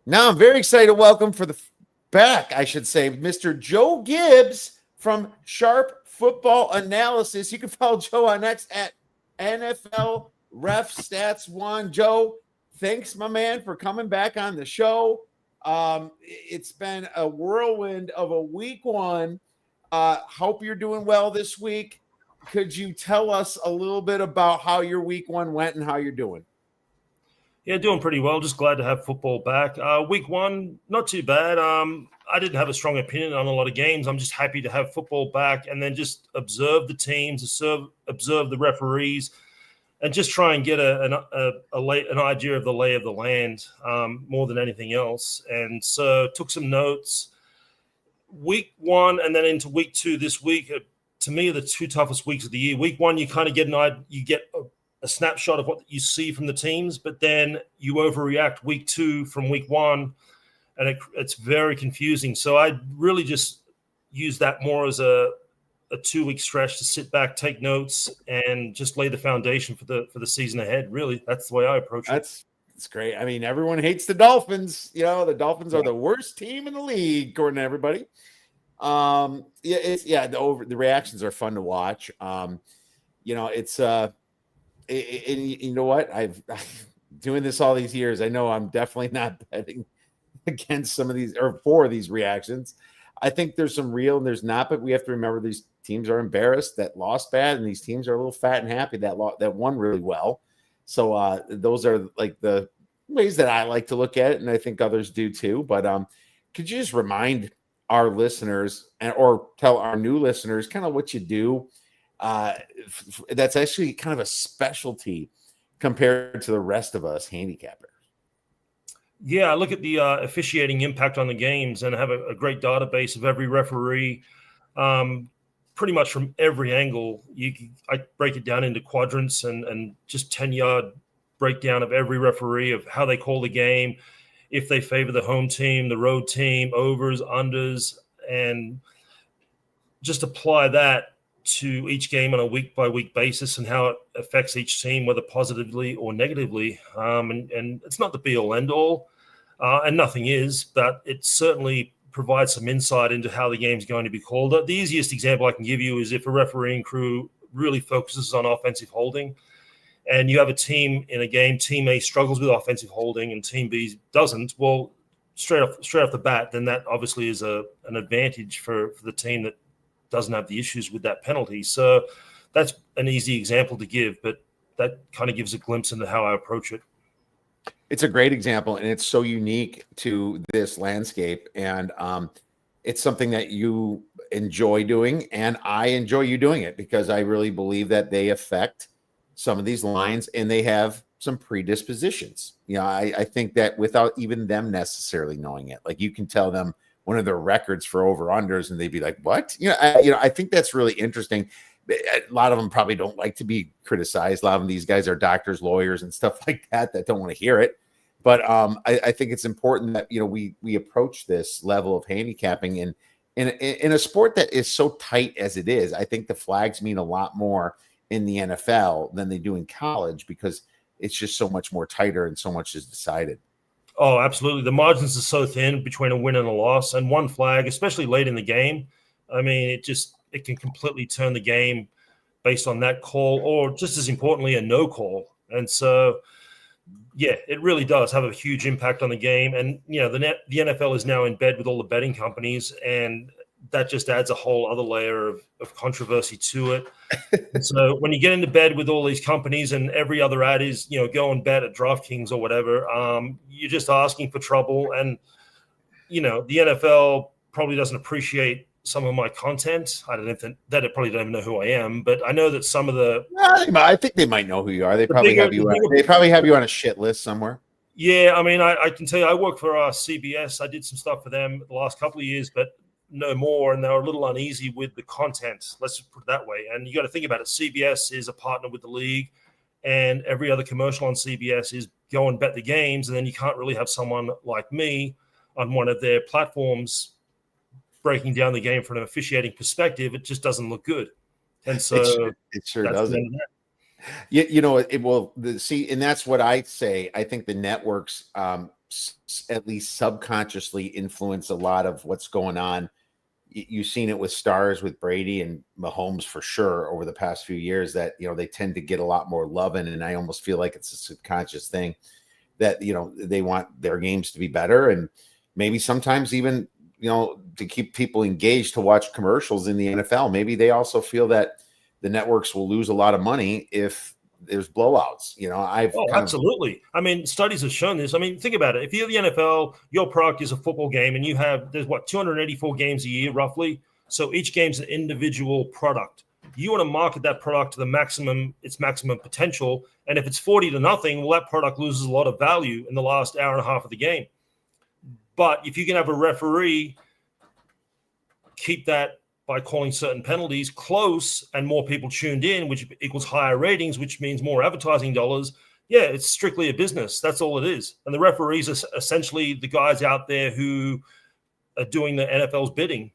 Now I'm very excited to welcome back, I should say, Mr. Joe Gibbs from Sharp Football Analysis. You can follow Joe on X at NFL Ref Stats One. Joe, thanks, my man, for coming back on the show. It's been a whirlwind of a week one. Hope you're doing well this week. Could you tell us a little bit about how your week one went and how you're doing? Yeah, doing pretty well. Just glad to have football back. Week one, not too bad. I didn't have a strong opinion on a lot of games. I'm just happy to have football back and then just observe the teams, observe the referees, and just try and get an idea of the lay of the land more than anything else. And so took some notes. Week one and then into week two this week, to me, are the two toughest weeks of the year. Week one, you kind of get a snapshot of what you see from the teams, but then you overreact week two from week one, and it's very confusing. So I really just use that more as a 2-week stretch to sit back, take notes, and just lay the foundation for the season ahead. Really, that's the way I approach it. That's great. I mean, everyone hates the Dolphins. You know, the Dolphins are the worst team in the league, according to everybody. The reactions are fun to watch. It's you know what? I've doing this all these years. I know I'm definitely not betting against some of these or for these reactions. I think there's some real and there's not, but we have to remember these teams are embarrassed that lost bad, and these teams are a little fat and happy that won really well. So those are like the ways that I like to look at it, and I think others do too. But could you just remind our listeners or tell our new listeners kind of what you do? That's actually kind of a specialty compared to the rest of us handicappers. Yeah, I look at the officiating impact on the games and have a great database of every referee, pretty much from every angle. I break it down into quadrants and just 10-yard breakdown of every referee of how they call the game, if they favor the home team, the road team, overs, unders, and just apply that to each game on a week-by-week basis and how it affects each team, whether positively or negatively. And it's not the be-all, end-all, and nothing is, but it certainly provides some insight into how the game's going to be called. The easiest example I can give you is if a refereeing crew really focuses on offensive holding, and you have a team in a game, Team A struggles with offensive holding and Team B doesn't, well, straight off the bat, then that obviously is an advantage for the team that doesn't have the issues with that penalty. So that's an easy example to give, but that kind of gives a glimpse into how I approach it. It's a great example, and it's so unique to this landscape. And it's something that you enjoy doing, and I enjoy you doing it because I really believe that they affect some of these lines and they have some predispositions. You know, I think that without even them necessarily knowing it, like you can tell them one of their records for over-unders and they'd be like, what? I think that's really interesting. A lot of them probably don't like to be criticized. A lot of these guys are doctors, lawyers, and stuff like that don't want to hear it. But I think it's important that, we approach this level of handicapping in a sport that is so tight as it is. I think the flags mean a lot more in the NFL than they do in college because it's just so much more tighter and so much is decided. Oh, absolutely. The margins are so thin between a win and a loss, and one flag, especially late in the game. I mean, it can completely turn the game based on that call, or just as importantly, a no call. And so, yeah, it really does have a huge impact on the game. And, the NFL is now in bed with all the betting companies, and that just adds a whole other layer of controversy to it. And so when you get into bed with all these companies and every other ad is, go and bet at DraftKings or whatever, you're just asking for trouble. And, the NFL probably doesn't appreciate some of my content. I don't know that it probably don't even know who I am, but I know that some of the. I think they might know who you are. They probably have you on a shit list somewhere. Yeah, I mean, I can tell you, I work for CBS. I did some stuff for them the last couple of years, but no more, and they were a little uneasy with the content. Let's put it that way. And you got to think about it. CBS is a partner with the league, and every other commercial on CBS is go and bet the games, and then you can't really have someone like me on one of their platforms breaking down the game from an officiating perspective. It just doesn't look good. And so it sure doesn't. And that's what I say. I think the networks at least subconsciously influence a lot of what's going on. You've seen it with stars with Brady and Mahomes for sure over the past few years that, they tend to get a lot more love in. And I almost feel like it's a subconscious thing that, they want their games to be better. And maybe sometimes even, to keep people engaged to watch commercials in the NFL. Maybe they also feel that the networks will lose a lot of money if there's blowouts. Absolutely. I mean, studies have shown this. I mean, think about it. If you're the NFL, your product is a football game, and there's 284 games a year roughly. So each game's an individual product. You want to market that product to its maximum potential. And if it's 40-0, well, that product loses a lot of value in the last hour and a half of the game. But if you can have a referee keep that by calling certain penalties close and more people tuned in, which equals higher ratings, which means more advertising dollars. Yeah, it's strictly a business. That's all it is. And the referees are essentially the guys out there who are doing the NFL's bidding.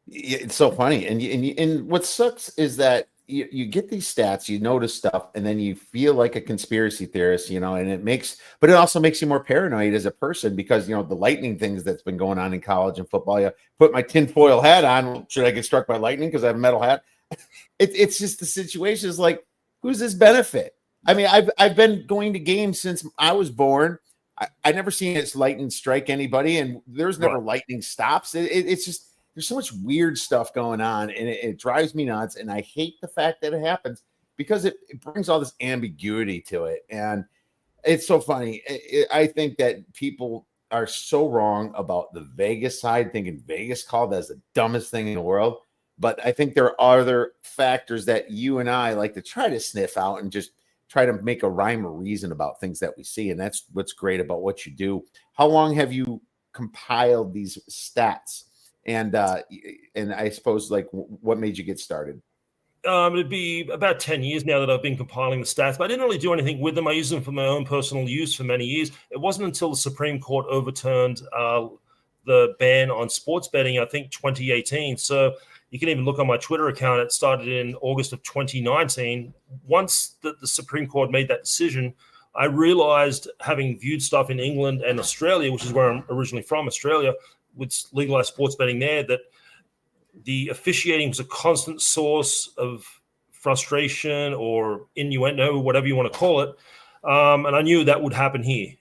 It's so funny. And what sucks is that you get these stats, you notice stuff, and then you feel like a conspiracy theorist, and but it also makes you more paranoid as a person because, the lightning things that's been going on in college and football. You put my tinfoil hat on. Should I get struck by lightning because I have a metal hat? It's just the situation is like, who's this benefit? I mean, I've been going to games since I was born. I never seen this lightning strike anybody, and there's never lightning stops. It's just, there's so much weird stuff going on, and it drives me nuts. And I hate the fact that it happens because it brings all this ambiguity to it. And it's so funny. I think that people are so wrong about the Vegas side, thinking Vegas called as the dumbest thing in the world. But I think there are other factors that you and I like to try to sniff out and just try to make a rhyme or reason about things that we see. And that's what's great about what you do. How long have you compiled these stats? And I suppose, like, what made you get started? It'd be about 10 years now that I've been compiling the stats, but I didn't really do anything with them. I used them for my own personal use for many years. It wasn't until the Supreme Court overturned the ban on sports betting, I think 2018. So you can even look on my Twitter account. It started in August of 2019. Once the Supreme Court made that decision, I realized, having viewed stuff in England and Australia, which is where I'm originally from, Australia, with legalized sports betting there, that the officiating was a constant source of frustration or innuendo, whatever you want to call it. And I knew that would happen here.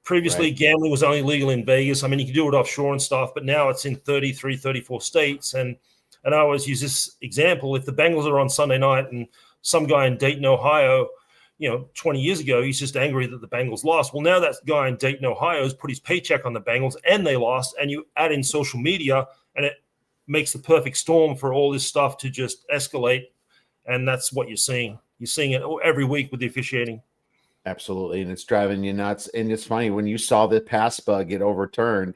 Previously, gambling was only legal in Vegas. I mean, you can do it offshore and stuff, but now it's in 33, 34 states. And I always use this example. If the Bengals are on Sunday night and some guy in Dayton, Ohio, 20 years ago, he's just angry that the Bengals lost. Well, now that guy in Dayton, Ohio has put his paycheck on the Bengals and they lost, and you add in social media, and it makes the perfect storm for all this stuff to just escalate. And that's what you're seeing. You're seeing it every week with the officiating. Absolutely. And it's driving you nuts. And it's funny, when you saw the pass bug get overturned,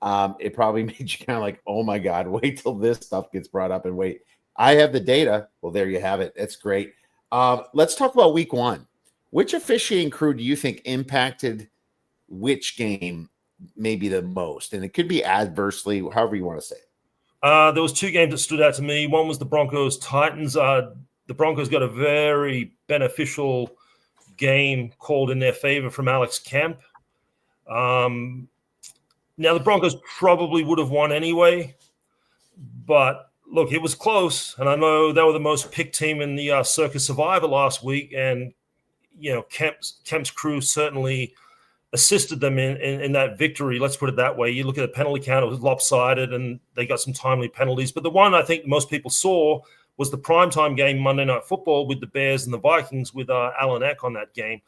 it probably made you kind of like, oh my God, wait till this stuff gets brought up and wait. I have the data. Well, there you have it. That's great. Let's talk about week one. Which officiating crew do you think impacted which game maybe the most? And it could be adversely, however you want to say it. There was two games that stood out to me. One was the Broncos-Titans. The Broncos got a very beneficial game called in their favor from Alex Kemp. Now, the Broncos probably would have won anyway, but look, it was close. And I know they were the most picked team in the Circa Survivor last week, and Kemp's crew certainly assisted them in that victory. Let's put it that way. You look at the penalty count, it was lopsided, and they got some timely penalties. But the one I think most people saw was the primetime game, Monday Night Football, with the Bears and the Vikings, with Alan Eck on that game.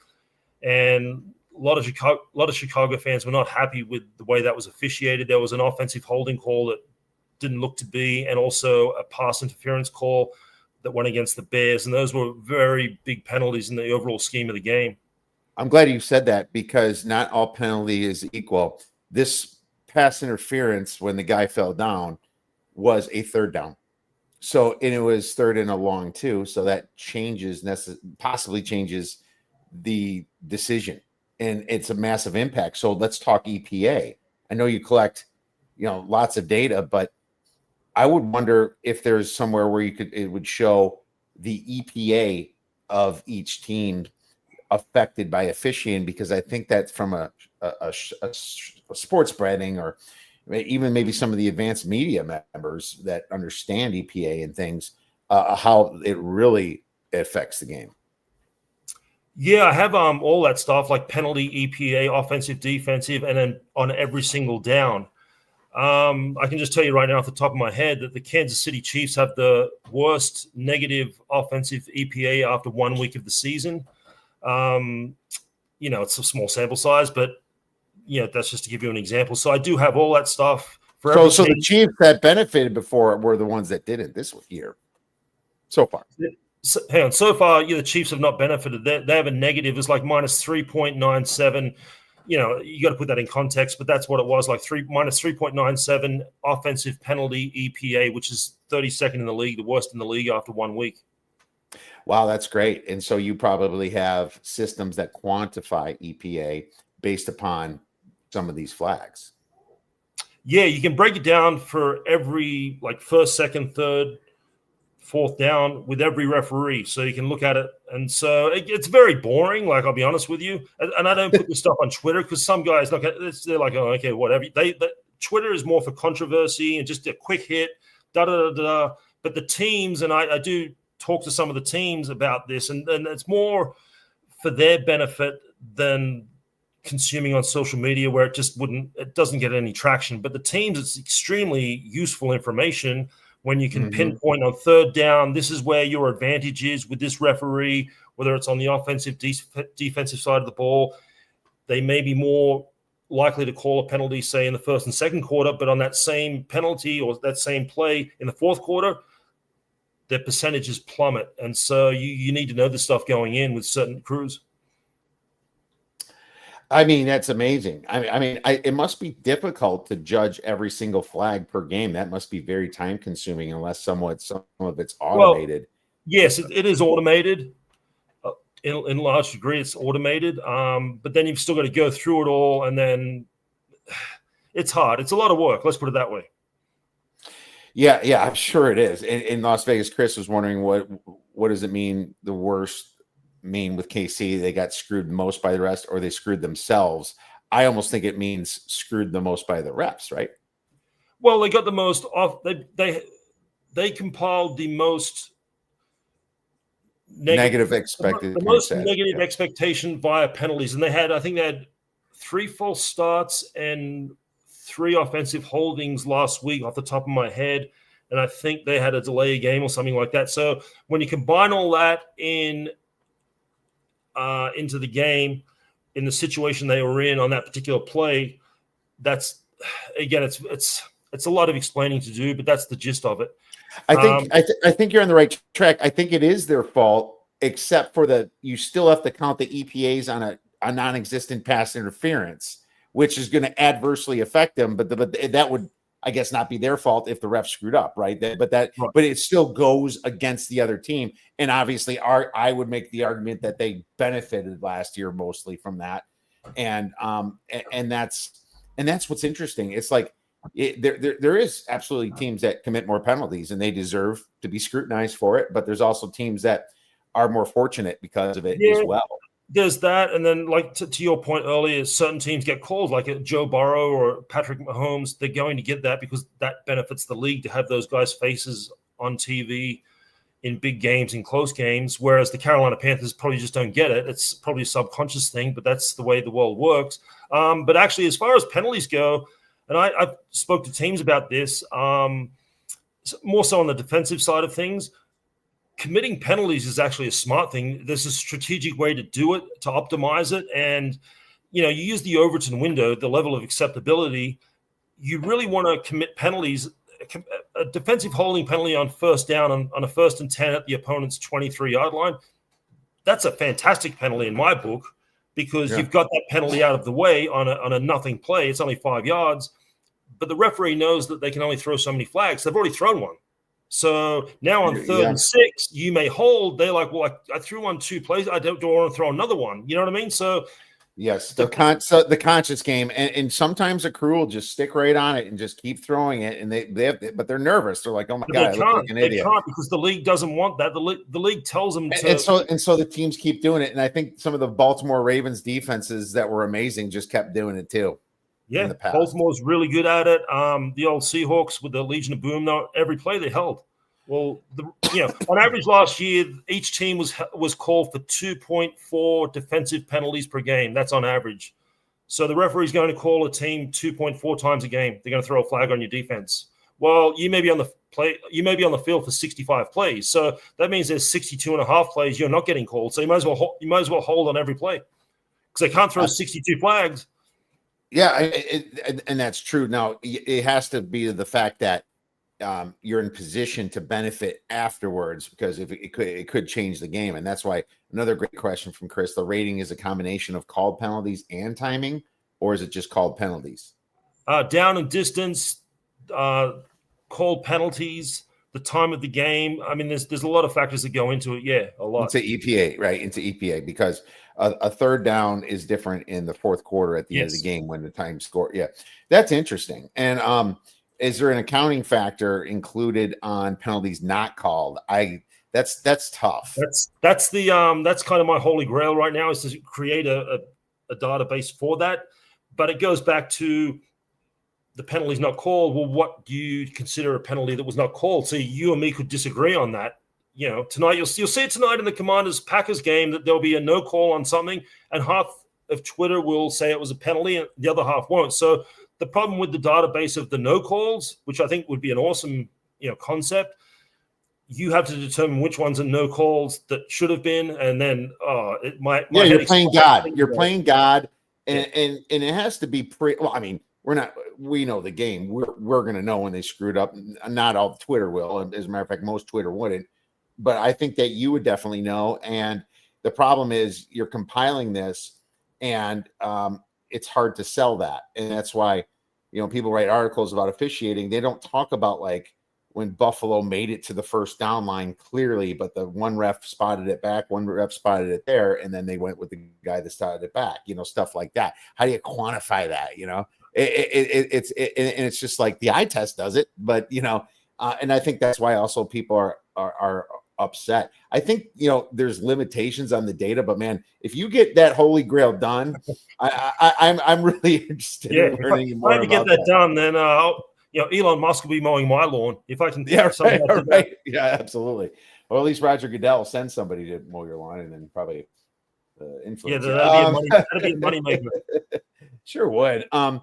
And a lot of Chicago fans were not happy with the way that was officiated. There was an offensive holding call that didn't look to be, and also a pass interference call that went against the Bears. And those were very big penalties in the overall scheme of the game. I'm glad you said that, because not all penalty is equal. This pass interference, when the guy fell down, was a third down. So, and it was third and a long too. So that possibly changes the decision, and it's a massive impact. So let's talk EPA. I know you collect, lots of data, but I would wonder if there's somewhere where it would show the EPA of each team affected by officiating, because I think that from a sports betting, or even maybe some of the advanced media members that understand EPA and things, how it really affects the game. Yeah, I have all that stuff like penalty, EPA, offensive, defensive, and then on every single down. I can just tell you right now off the top of my head that the Kansas City Chiefs have the worst negative offensive EPA after 1 week of the season. It's a small sample size, but that's just to give you an example. So I do have all that stuff for every So team. the Chiefs that benefited before were the ones that didn't this year so far. So far, the Chiefs have not benefited. They have a negative. It's like minus 3.97. You got to put that in context, but that's what it was, like minus 3.97 offensive penalty EPA, which is 32nd in the league, the worst in the league after 1 week. Wow, that's great. And so you probably have systems that quantify EPA based upon some of these flags. Yeah, you can break it down for every first, second, third, fourth down with every referee, so you can look at it. And so it's very boring, I'll be honest with you. And I don't put this stuff on Twitter because some guys look at it, they're like, oh, okay, whatever. Twitter is more for controversy and just a quick hit, da-da-da-da. But the teams, and I do talk to some of the teams about this, and it's more for their benefit than consuming on social media, where it doesn't get any traction. But the teams, it's extremely useful information when you can pinpoint on third down, this is where your advantage is with this referee, whether it's on the offensive, defensive side of the ball. They may be more likely to call a penalty, say, in the first and second quarter, but on that same penalty or that same play in the fourth quarter, their percentages plummet. And so you need to know this stuff going in with certain crews. I mean, that's amazing. It must be difficult to judge every single flag per game. That must be very time consuming unless some of it's automated. Well, yes, it is automated. In large degree, it's automated. But then you've still got to go through it all, and then it's hard. It's a lot of work. Let's put it that way. Yeah, I'm sure it is. In Las Vegas, Chris was wondering what does it mean, the worst mean with KC? They got screwed most by the rest, or they screwed themselves? I almost think it means screwed the most by the refs, right? Well, they got the most off. They compiled the most negative expected, the most negative expectation via penalties, and I think they had 3 false starts and 3 offensive holdings last week off the top of my head, and I think they had a delay game or something like that. So when you combine all that into the game, in the situation they were in on that particular play, that's, again, it's a lot of explaining to do, but that's the gist of it. I think you're on the right track. I think it is their fault, except for you still have to count the EPAs on a non-existent pass interference, which is going to adversely affect them. But that would, I guess, not be their fault if the ref screwed up, right? But it still goes against the other team. And obviously, I would make the argument that they benefited last year mostly from that, and that's what's interesting. It's like there is absolutely teams that commit more penalties, and they deserve to be scrutinized for it. But there's also teams that are more fortunate because of it as well. There's that, and then to your point earlier, certain teams get calls like Joe Burrow or Patrick Mahomes. They're going to get that because that benefits the league to have those guys' faces on TV in big games, in close games, whereas the Carolina Panthers probably just don't get it. It's probably a subconscious thing, but that's the way the world works. But actually, as far as penalties go, and I've spoke to teams about this, more so on the defensive side of things, committing penalties is actually a smart thing. There's a strategic way to do it, to optimize it. And, you use the Overton window, the level of acceptability. You really want to commit penalties. A defensive holding penalty on first down on a 1st and 10 at the opponent's 23-yard line, that's a fantastic penalty in my book, because you've got that penalty out of the way on a nothing play. It's only 5 yards, but the referee knows that they can only throw so many flags. They've already thrown one. So now on 3rd and 6, you may hold. They're like, well, I threw one 2 plays. I don't want to throw another one. You know what I mean? So Yes, the conscious game, and sometimes a crew will just stick right on it and just keep throwing it, and but they're nervous. They're like, "Oh my But god, I look like an idiot." They can't because the league doesn't want that. The league tells them to. And so the teams keep doing it, and I think some of the Baltimore Ravens defenses that were amazing just kept doing it too. Yeah, in the past. Baltimore's really good at it. The old Seahawks with the Legion of Boom, though, every play they held. Well, on average last year, each team was called for 2.4 defensive penalties per game. That's on average. So the referee's going to call a team 2.4 times a game. They're going to throw a flag on your defense. Well, you may be on the field for 65 plays. So that means there's 62 and a half plays you're not getting called. So you might as well hold on every play because they can't throw 62 flags. Yeah, and that's true. Now it has to be the fact that you're in position to benefit afterwards, because if it could change the game. And that's why another great question from Chris: the rating is a combination of called penalties and timing, or is it just called penalties? Down and distance, called penalties, the time of the game. I mean, there's a lot of factors that go into it. Yeah, a lot. Into EPA, right? Into EPA, because a third down is different in the fourth quarter at the end of the game when the time score. Yeah, that's interesting. And is there an accounting factor included on penalties not called? That's tough. That's kind of my holy grail right now, is to create a database for that. But it goes back to the penalty's not called. Well, what do you consider a penalty that was not called? So you and me could disagree on that. Tonight you'll see it tonight in the Commanders-Packers game that there'll be a no call on something, and half of Twitter will say it was a penalty, and the other half won't. So the problem with the database of the no calls, which I think would be an awesome, concept, you have to determine which ones are no calls that should have been, and then you're playing God. You're playing God, and it has to be well, I mean, we know the game. We're going to know when they screwed up. Not all Twitter will. As a matter of fact, most Twitter wouldn't. But I think that you would definitely know. And the problem is you're compiling this, and it's hard to sell that. And that's why, people write articles about officiating. They don't talk about like when Buffalo made it to the first down line clearly, but the one ref spotted it back, one ref spotted it there, and then they went with the guy that spotted it back, stuff like that. How do you quantify that? It's just like the eye test does it, but and I think that's why also people are upset. I think there's limitations on the data, but man, if you get that holy grail done, I'm really interested in learning more about get that done. Then Elon Musk will be mowing my lawn if I can. Right. Yeah, absolutely. Or at least Roger Goodell will send somebody to mow your lawn, and then probably influence. Yeah, that'd be a money maker. Sure would. And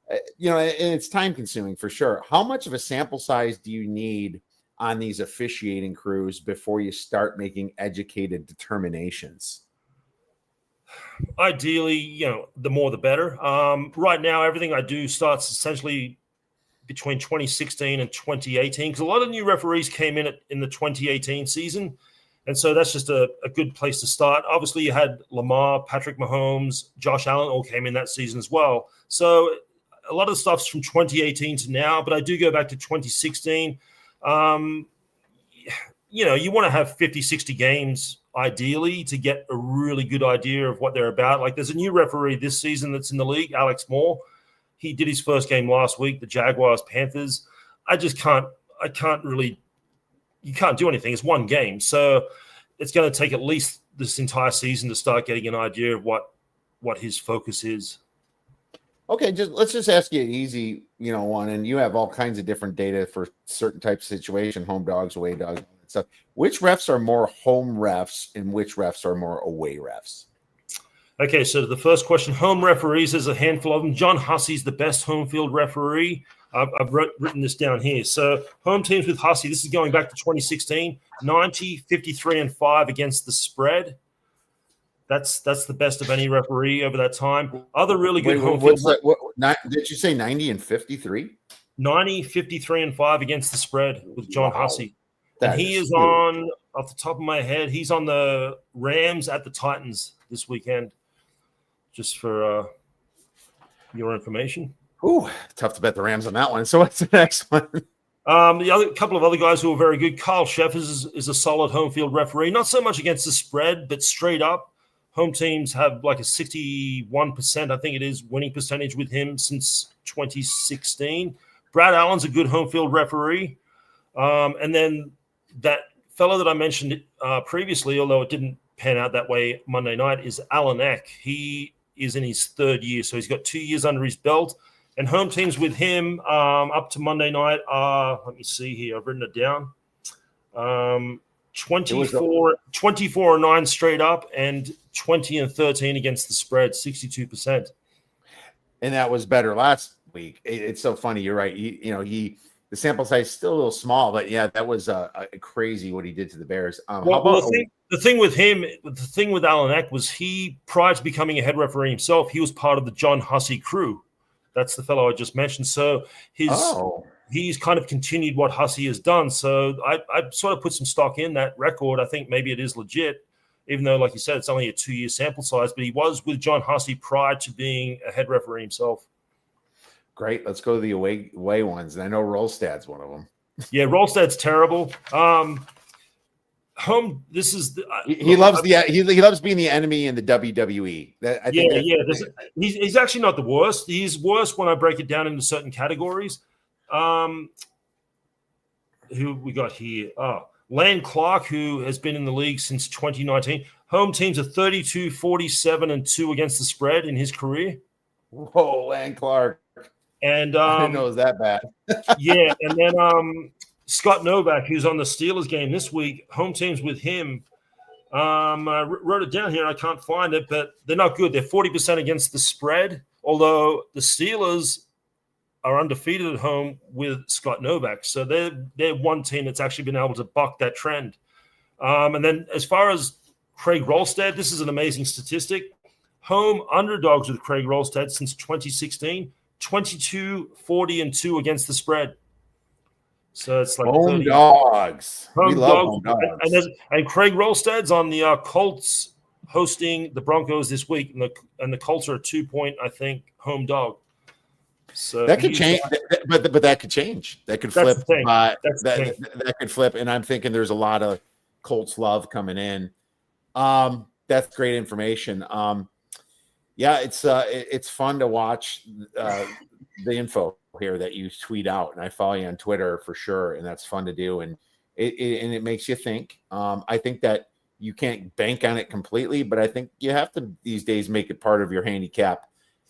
it's time consuming for sure. How much of a sample size do you need on these officiating crews before you start making educated determinations? Ideally, the more the better. Right now, everything I do starts essentially between 2016 and 2018, because a lot of new referees came in the 2018 season. And so that's just a good place to start. Obviously, you had Lamar, Patrick Mahomes, Josh Allen all came in that season as well. So a lot of the stuff's from 2018 to now, but I do go back to 2016. You want to have 50, 60 games ideally to get a really good idea of what they're about. Like there's a new referee this season that's in the league, Alex Moore. He did his first game last week, the Jaguars Panthers. You can't do anything. It's one game. So it's going to take at least this entire season to start getting an idea of what his focus is. Okay, let's just ask you an easy, one, and you have all kinds of different data for certain types of situation, home dogs, away dogs, all that stuff. Which refs are more home refs and which refs are more away refs? Okay, so the first question, home referees, there's a handful of them. John Hussey's the best home field referee. I've written this down here. So home teams with Hussey, this is going back to 2016, 90, 53, and 5 against the spread. That's the best of any referee over that time. Other really good home field. Did you say 90 and 53? 90, 53, and 5 against the spread with John Hussey. And he is on, off the top of my head, he's on the Rams at the Titans this weekend, just for your information. Ooh, tough to bet the Rams on that one. So what's the next one? The couple of other guys who are very good. Carl Sheffers is a solid home field referee. Not so much against the spread, but straight up. Home teams have like a 61%, I think it is, winning percentage with him since 2016. Brad Allen's a good home field referee. And then that fellow that I mentioned previously, although it didn't pan out that way Monday night, is Alan Eck. He is in his third year, so he's got 2 years under his belt. And home teams with him up to Monday night are, let me see here, I've written it down, 24-9 straight up and 20-13 against the spread, 62%. And that was better last week. It's so funny. You're right. The sample size is still a little small, but yeah, that was crazy what he did to the Bears. The thing with him, the thing with Alan Eck was he, prior to becoming a head referee himself, he was part of the John Hussey crew. That's the fellow I just mentioned. So he's kind of continued what Hussey has done. So I sort of put some stock in that record. I think maybe it is legit, even though, like you said, it's only a 2-year sample size. But he was with John Hussey prior to being a head referee himself. Great. Let's go to the away ones. And I know Rolstad's one of them. Yeah, Rolstad's terrible. This is he loves being the enemy in the WWE. He's actually not the worst. He's worse when I break it down into certain categories. Who we got here? Land Clark, who has been in the league since 2019. Home teams are 32, 47, and 2 against the spread in his career. Whoa, Land Clark. And I didn't know it was that bad. Yeah, and then Scott Novak, who's on the Steelers game this week, home teams with him. I wrote it down here. I can't find it, but they're not good. They're 40% against the spread, although the Steelers are undefeated at home with Scott Novak. So they're one team that's actually been able to buck that trend. And then as far as Craig Rolstad, this is an amazing statistic. Home underdogs with Craig Rolstad since 2016, 22, 40, and 2 against the spread. So it's like home 30. Dogs. We love home dogs. And Craig Rolstad's on the Colts hosting the Broncos this week, and the Colts are a 2-point, I think, home dog. So that could change, but that could change. That could flip. That could flip. And I'm thinking there's a lot of Colts love coming in. That's great information. Yeah, it's fun to watch the info here that you tweet out, and I follow you on Twitter for sure, and that's fun to do, and it makes you think. I think that you can't bank on it completely, but I think you have to these days make it part of your handicap,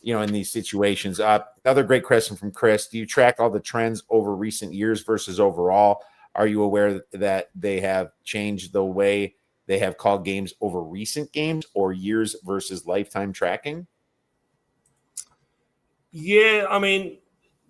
in these situations. Another great question from Chris: do you track all the trends over recent years versus overall? Are you aware that they have changed the way they have called games over recent games or years versus lifetime tracking? Yeah, I mean,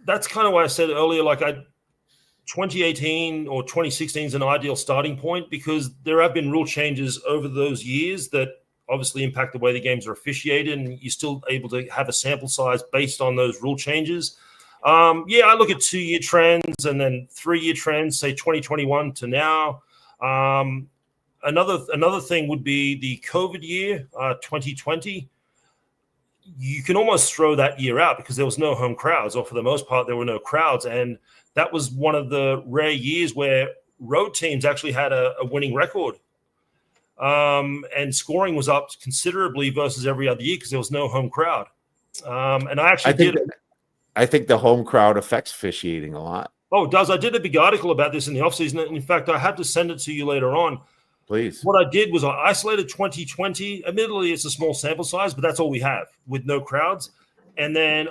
that's kind of why I said earlier, 2018 or 2016 is an ideal starting point because there have been rule changes over those years that obviously impact the way the games are officiated, and you're still able to have a sample size based on those rule changes. I look at 2-year trends and then 3-year trends, say 2021 to now. Another thing would be the COVID year, 2020. You can almost throw that year out because there was no home crowds, or for the most part, there were no crowds. And that was one of the rare years where road teams actually had a winning record. And scoring was up considerably versus every other year because there was no home crowd. And I think the home crowd affects officiating a lot. Oh, it does. I did a big article about this in the offseason. In fact, I had to send it to you later on. Please. What I did was I isolated 2020. Admittedly, it's a small sample size, but that's all we have with no crowds. And then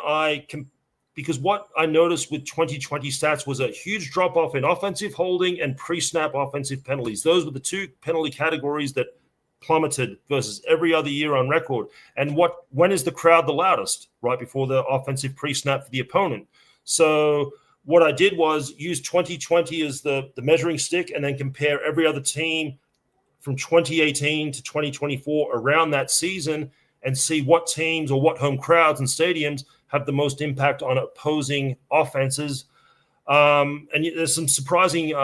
because what I noticed with 2020 stats was a huge drop-off in offensive holding and pre-snap offensive penalties. Those were the 2 penalty categories that plummeted versus every other year on record. And when is the crowd the loudest? Right before the offensive pre-snap for the opponent. So what I did was use 2020 as the measuring stick and then compare every other team from 2018 to 2024 around that season and see what teams or what home crowds and stadiums have the most impact on opposing offenses. And there's some surprising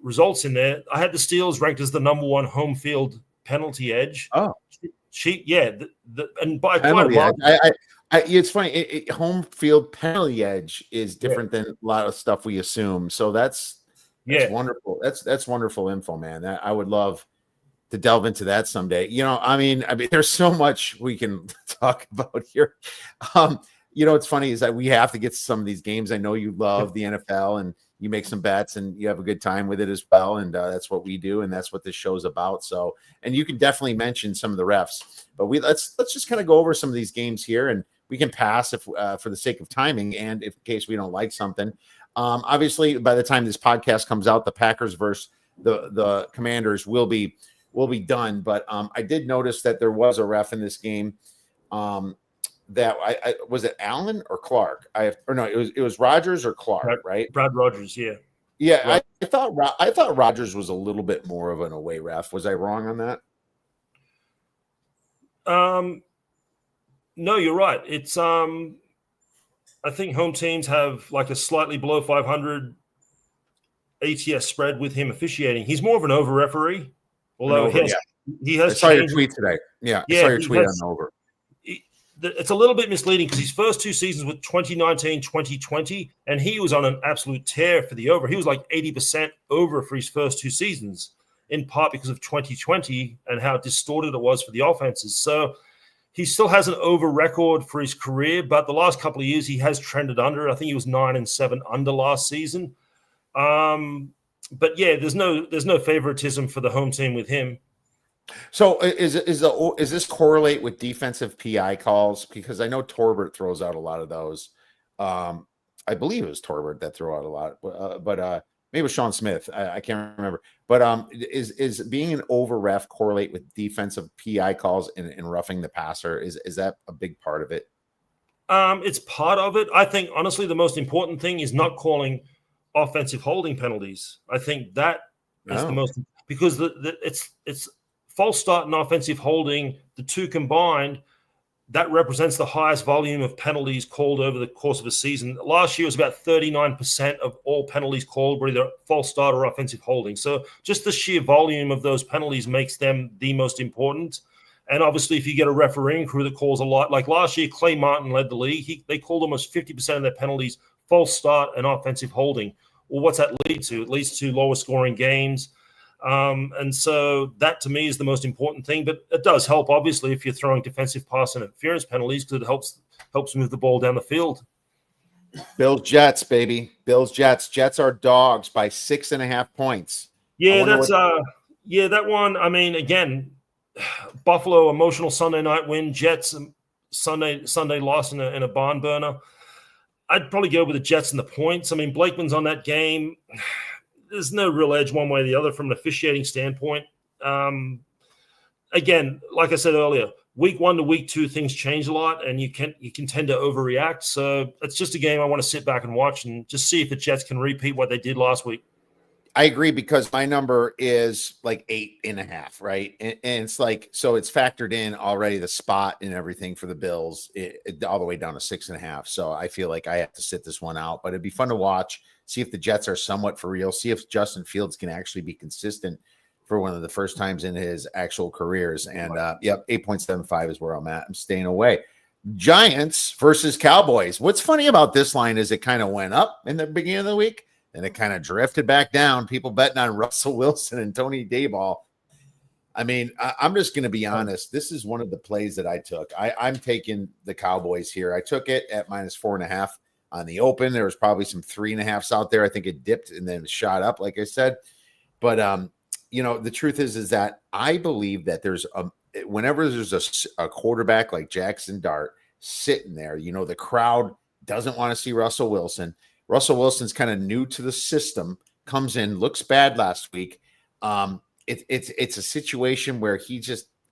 results in there. I had the Steelers ranked as the number 1 home field penalty edge. Oh, and by penalty quite a lot. It's funny. Home field penalty edge is different than a lot of stuff we assume. So that's wonderful. That's wonderful info, man. I would love to delve into that someday. I mean, there's so much we can talk about here. What's funny is that we have to get to some of these games. I know you love the NFL and you make some bets and you have a good time with it as well. And that's what we do. And that's what this show's about. So, and you can definitely mention some of the refs, but let's just kind of go over some of these games here, and we can pass if for the sake of timing. And if in case we don't like something, obviously by the time this podcast comes out, the Packers versus the Commanders will be done. But I did notice that there was a ref in this game. That I was it Allen or Clark? It was Rogers or Clark, right? Brad Rogers, yeah. Yeah, right. I thought Rogers was a little bit more of an away ref. Was I wrong on that? No, you're right. It's I think home teams have like a slightly below 500 ATS spread with him officiating. He's more of an over referee, although he has. I saw your tweet today. Yeah, I saw your tweet on over. It's a little bit misleading because his first two seasons were 2019, 2020, and he was on an absolute tear for the over. He was like 80% over for his first two seasons, in part because of 2020 and how distorted it was for the offenses. So he still has an over record for his career, but the last couple of years he has trended under. I think he was 9-7 under last season. But yeah, there's no favoritism for the home team with him. So is this correlate with defensive PI calls? Because I know Torbert throws out a lot of those. I believe it was Torbert that threw out a lot, but maybe it was Sean Smith. I can't remember. But is being an over ref correlate with defensive PI calls and roughing the passer? Is that a big part of it? It's part of it. I think honestly, the most important thing is not calling offensive holding penalties. I think that is the most, because it's false start and offensive holding, the two combined, that represents the highest volume of penalties called over the course of a season. Last year was about 39% of all penalties called were either false start or offensive holding. So just the sheer volume of those penalties makes them the most important. And obviously, if you get a refereeing crew that calls a lot, like last year, Clay Martin led the league. They called almost 50% of their penalties false start and offensive holding. Well, what's that lead to? It leads to lower scoring games. And so that to me is the most important thing, but it does help obviously if you're throwing defensive pass interference penalties, because it helps move the ball down the field. Bills Jets, baby. Bills Jets. Jets are dogs by 6.5 points. Yeah, that one. I mean, again, Buffalo emotional Sunday night win. Jets Sunday loss in a barn burner. I'd probably go with the Jets and the points. I mean, Blakeman's on that game. There's no real edge one way or the other from an officiating standpoint. Again, like I said earlier, week 1 to week 2, things change a lot, and you can tend to overreact. So it's just a game I want to sit back and watch and just see if the Jets can repeat what they did last week. I agree, because my number is like 8.5, right? And it's like, so it's factored in already the spot and everything for the Bills all the way down to 6.5. So I feel like I have to sit this one out, but it'd be fun to watch, see if the Jets are somewhat for real, see if Justin Fields can actually be consistent for one of the first times in his actual careers. And 8.75 is where I'm at. I'm staying away. Giants versus Cowboys. What's funny about this line is it kind of went up in the beginning of the week, and it kind of drifted back down. People betting on Russell Wilson and Tony Dayball. I mean, I'm just going to be honest. This is one of the plays that I took. I'm taking the Cowboys here. I took it at -4.5 on the open. There was probably some 3.5s out there. I think it dipped and then shot up, like I said. But, the truth is that I believe that whenever there's a quarterback like Jackson Dart sitting there, the crowd doesn't want to see Russell Wilson. Russell Wilson's kind of new to the system, comes in, looks bad last week. It's a situation where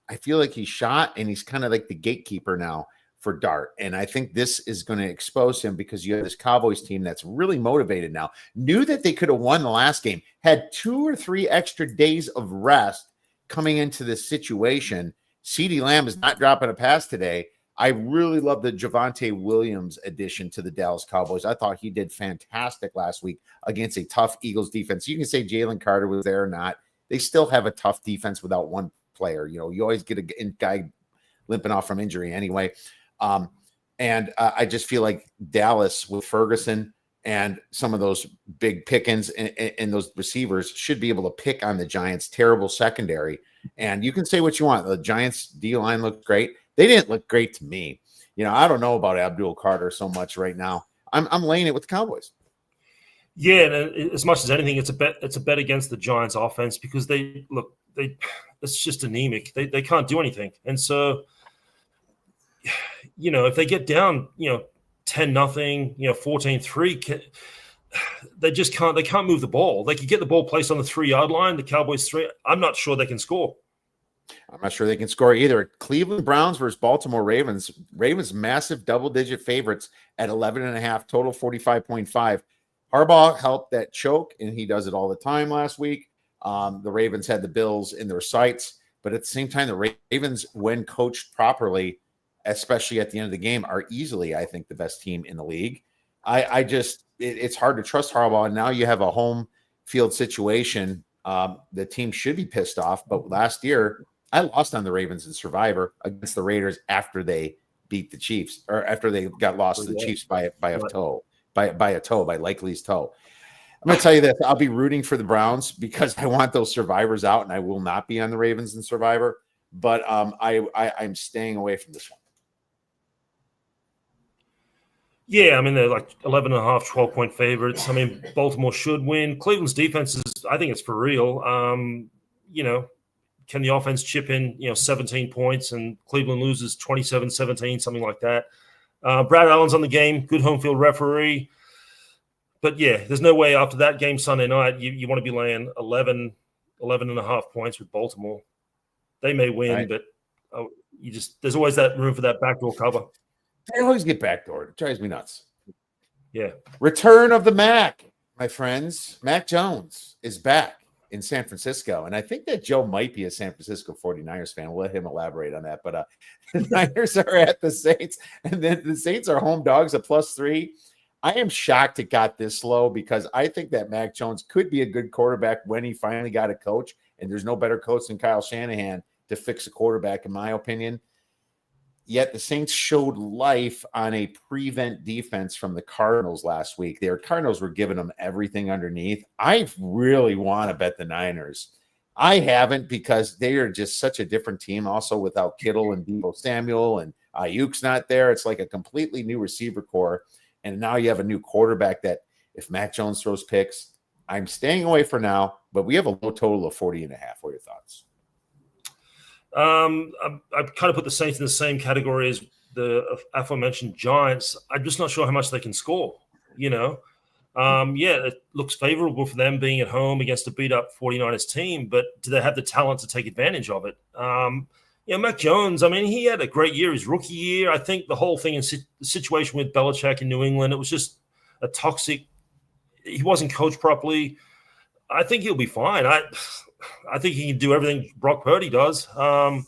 I feel like he's shot, and he's kind of like the gatekeeper now for Dart. And I think this is going to expose him, because you have this Cowboys team that's really motivated now, knew that they could have won the last game, had 2 or 3 extra days of rest coming into this situation. CeeDee Lamb is not dropping a pass today. I really love the Javonte Williams addition to the Dallas Cowboys. I thought he did fantastic last week against a tough Eagles defense. You can say Jalen Carter was there or not. They still have a tough defense without one player. You always get a guy limping off from injury anyway. And I just feel like Dallas with Ferguson And some of those big Pickens and those receivers should be able to pick on the Giants' terrible secondary. And you can say what you want. The Giants' D-line looked great. They didn't look great to me. I don't know about Abdul Carter so much right now. I'm laying it with the Cowboys. Yeah, and as much as anything, it's a bet against the Giants' offense because it's just anemic. They can't do anything, and so if they get down 10-0, 14-3, they just can't. They can't move the ball. They could get the ball placed on the 3-yard line. The Cowboys 3. I'm not sure they can score. I'm not sure they can score either. Cleveland Browns versus Baltimore Ravens. Ravens massive double-digit favorites at 11.5, total 45.5. Harbaugh helped that choke, and he does it all the time last week. The Ravens had the Bills in their sights, but at the same time, the Ravens, when coached properly, especially at the end of the game, are easily, I think, the best team in the league. It's hard to trust Harbaugh. And now you have a home field situation. The team should be pissed off, but last year I lost on the Ravens in Survivor against the Raiders after they beat the Chiefs, or after they got lost to the Chiefs by a toe, by Likely's toe. I'm going to tell you this. I'll be rooting for the Browns because I want those survivors out, and I will not be on the Ravens in Survivor. But I'm staying away from this one. Yeah, I mean, they're like 11.5, 12-point favorites. I mean, Baltimore should win. Cleveland's defense is, I think it's for real. Can the offense chip in, 17 points and Cleveland loses 27-17, something like that? Brad Allen's on the game, good home field referee. But, yeah, there's no way after that game Sunday night you want to be laying 11.5 points with Baltimore. They may win, right, but there's always that room for that backdoor cover. They always get backdoored. It drives me nuts. Yeah. Return of the Mac, my friends. Mac Jones is back in San Francisco. And I think that Joe might be a San Francisco 49ers fan. We'll let him elaborate on that. But the Niners are at the Saints, and then the Saints are home dogs at +3. I am shocked it got this low because I think that Mac Jones could be a good quarterback when he finally got a coach. And there's no better coach than Kyle Shanahan to fix a quarterback, in my opinion. Yet the Saints showed life on a prevent defense from the Cardinals last week. Their Cardinals were giving them everything underneath. I really want to bet the Niners. I haven't because they are just such a different team. Also, without Kittle and Deebo Samuel and Ayuk's not there, it's like a completely new receiver core. And now you have a new quarterback that if Mac Jones throws picks, I'm staying away for now. But we have a low total of 40.5. What are your thoughts? I kind of put the Saints in the same category as the aforementioned Giants. I'm just not sure how much they can score, Yeah, it looks favorable for them being at home against a beat-up 49ers team, but do they have the talent to take advantage of it? Mac Jones, I mean, he had a great year, his rookie year. I think the whole thing in the situation with Belichick in New England, it was just a toxic – he wasn't coached properly. I think he'll be fine. I think he can do everything Brock Purdy does. I'm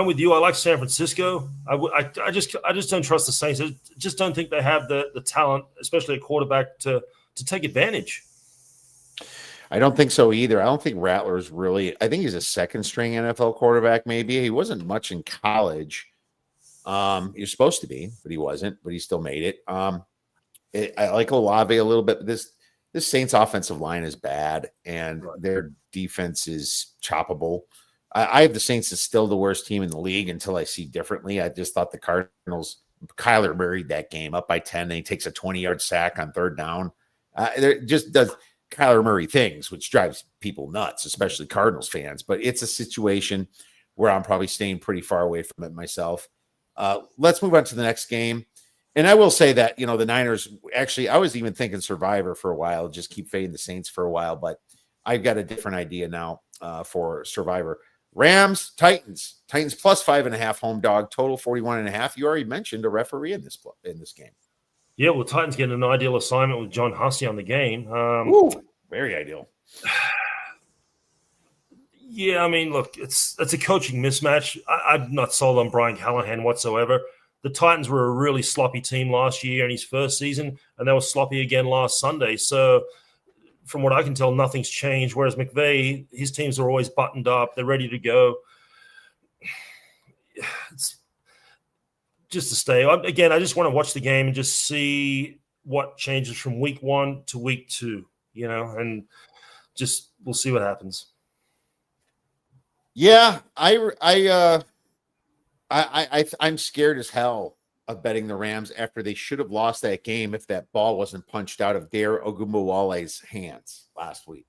with you. I like San Francisco. I just don't trust the Saints. I just don't think they have the talent, especially a quarterback, to take advantage. I don't think so either. I don't think Rattler's really – I think he's a second-string NFL quarterback maybe. He wasn't much in college. He was supposed to be, but he wasn't, but he still made it. I like Olave a little bit, but this Saints offensive line is bad, and their defense is choppable. I have the Saints as still the worst team in the league until I see differently. I just thought the Cardinals – Kyler buried that game up by 10, and he takes a 20-yard sack on third down. There just does – Kyler Murray things, which drives people nuts, especially Cardinals fans. But it's a situation where I'm probably staying pretty far away from it myself. Let's move on to the next game. And I will say that, the Niners, actually, I was even thinking Survivor for a while, just keep fading the Saints for a while. But I've got a different idea now for Survivor. Rams, Titans plus 5.5 home dog, total 41.5. You already mentioned a referee in this game. Yeah, well, Titans getting an ideal assignment with John Hussey on the game. Very ideal. Yeah, I mean, look, it's a coaching mismatch. I'm not sold on Brian Callahan whatsoever. The Titans were a really sloppy team last year in his first season, and they were sloppy again last Sunday. So from what I can tell, nothing's changed, whereas McVay, his teams are always buttoned up. They're ready to go. It's just to stay. Again, I just want to watch the game and just see what changes from week 1 to week 2, and just we'll see what happens. Yeah, I'm scared as hell of betting the Rams after they should have lost that game if that ball wasn't punched out of Dare Ogunbowale's hands last week.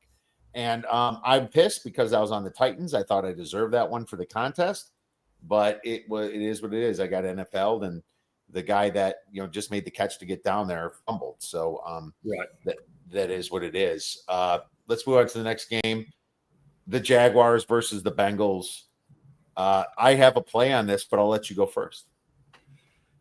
And I'm pissed because I was on the Titans. I thought I deserved that one for the contest, but it is what it is. I got NFL'd, and the guy that just made the catch to get down there fumbled. So right. That is what it is. Let's move on to the next game. The Jaguars versus the Bengals. I have a play on this, but I'll let you go first.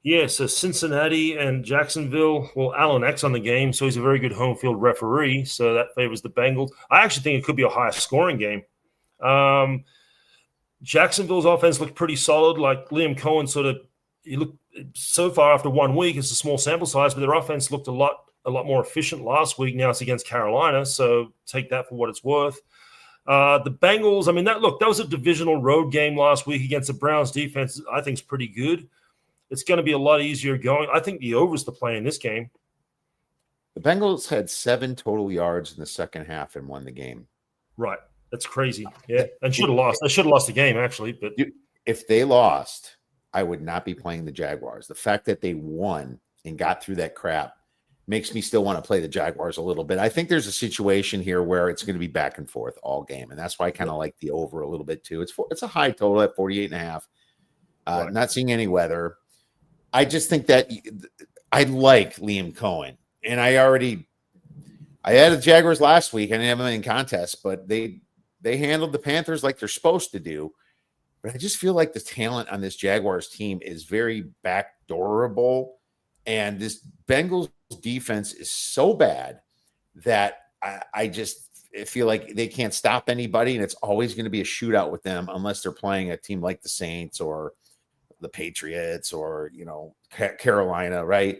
Yeah, so Cincinnati and Jacksonville. Well, Alan X on the game, so he's a very good home field referee, so that favors the Bengals. I actually think it could be a high scoring game. Jacksonville's offense looked pretty solid. Like Liam Cohen he looked so far after 1 week. It's a small sample size, but their offense looked a lot more efficient last week. Now it's against Carolina, so take that for what it's worth. The Bengals, that was a divisional road game last week against the Browns defense. I think is pretty good. It's going to be a lot easier going. I think the over's the play in this game. The Bengals had 7 total yards in the second half and won the game. Right. That's crazy. Yeah. And should have lost. They should have lost the game, actually. But if they lost, I would not be playing the Jaguars. The fact that they won and got through that crap makes me still want to play the Jaguars a little bit. I think there's a situation here where it's going to be back and forth all game. And that's why I kind of like the over a little bit too. It's a high total at 48.5. Right. Not seeing any weather. I just think that I like Liam Cohen, and I had the Jaguars last week. I didn't have them in contest, but they handled the Panthers like they're supposed to do. But I just feel like the talent on this Jaguars team is very backdoorable, and this Bengals defense is so bad that I feel like they can't stop anybody, and it's always going to be a shootout with them unless they're playing a team like the Saints or the Patriots or Carolina, right?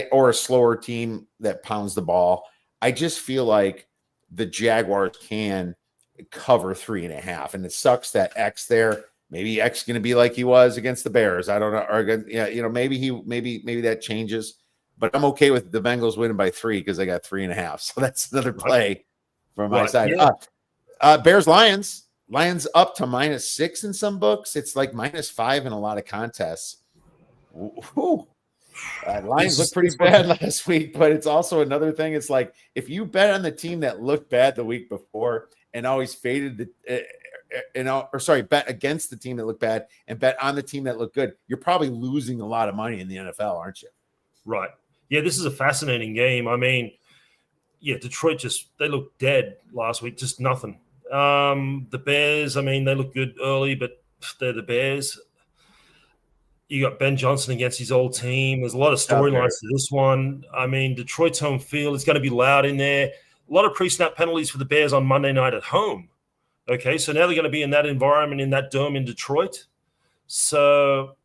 Or a slower team that pounds the ball. I just feel like the Jaguars can cover 3.5, and it sucks that X there. Maybe X is going to be like he was against the Bears. I don't know. Or maybe that changes. But I'm okay with the Bengals winning by 3 because I got 3.5. So that's another play from my side. Yeah. Bears Lions up to -6 in some books. It's like -5 in a lot of contests. Lions look pretty bad last week, but it's also another thing. It's like if you bet on the team that looked bad the week before and always faded bet against the team that looked bad and bet on the team that looked good, you're probably losing a lot of money in the NFL, aren't you? Right. Yeah, this is a fascinating game. Detroit they looked dead last week, just nothing. The Bears, they look good early, but they're the Bears. You got Ben Johnson against his old team. There's a lot of storylines to this one. Detroit's home field. It's going to be loud in there. A lot of pre-snap penalties for the Bears on Monday night at home. Okay, so now they're going to be in that environment, in that dome in Detroit. So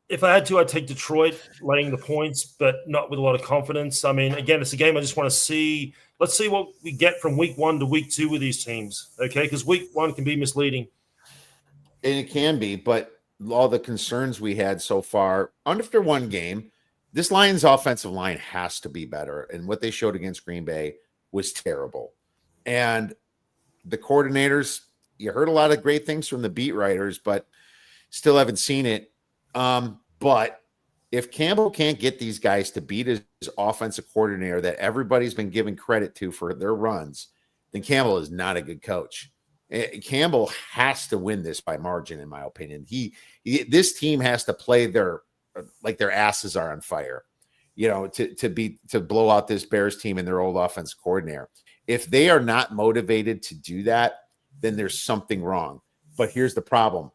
if I had to, I'd take Detroit laying the points, but not with a lot of confidence. Again, it's a game I just want to see. Let's see what we get from week 1 to week 2 with these teams, okay? Because week 1 can be misleading. And it can be, but all the concerns we had so far, after one game, this Lions offensive line has to be better. And what they showed against Green Bay was terrible. And the coordinators, you heard a lot of great things from the beat writers, but still haven't seen it. But if Campbell can't get these guys to beat his offensive coordinator that everybody's been giving credit to for their runs, then Campbell is not a good coach. Campbell has to win this by margin, in my opinion. This team has to play their asses are on fire, to blow out this Bears team and their old offense coordinator. If they are not motivated to do that, then there's something wrong. But here's the problem.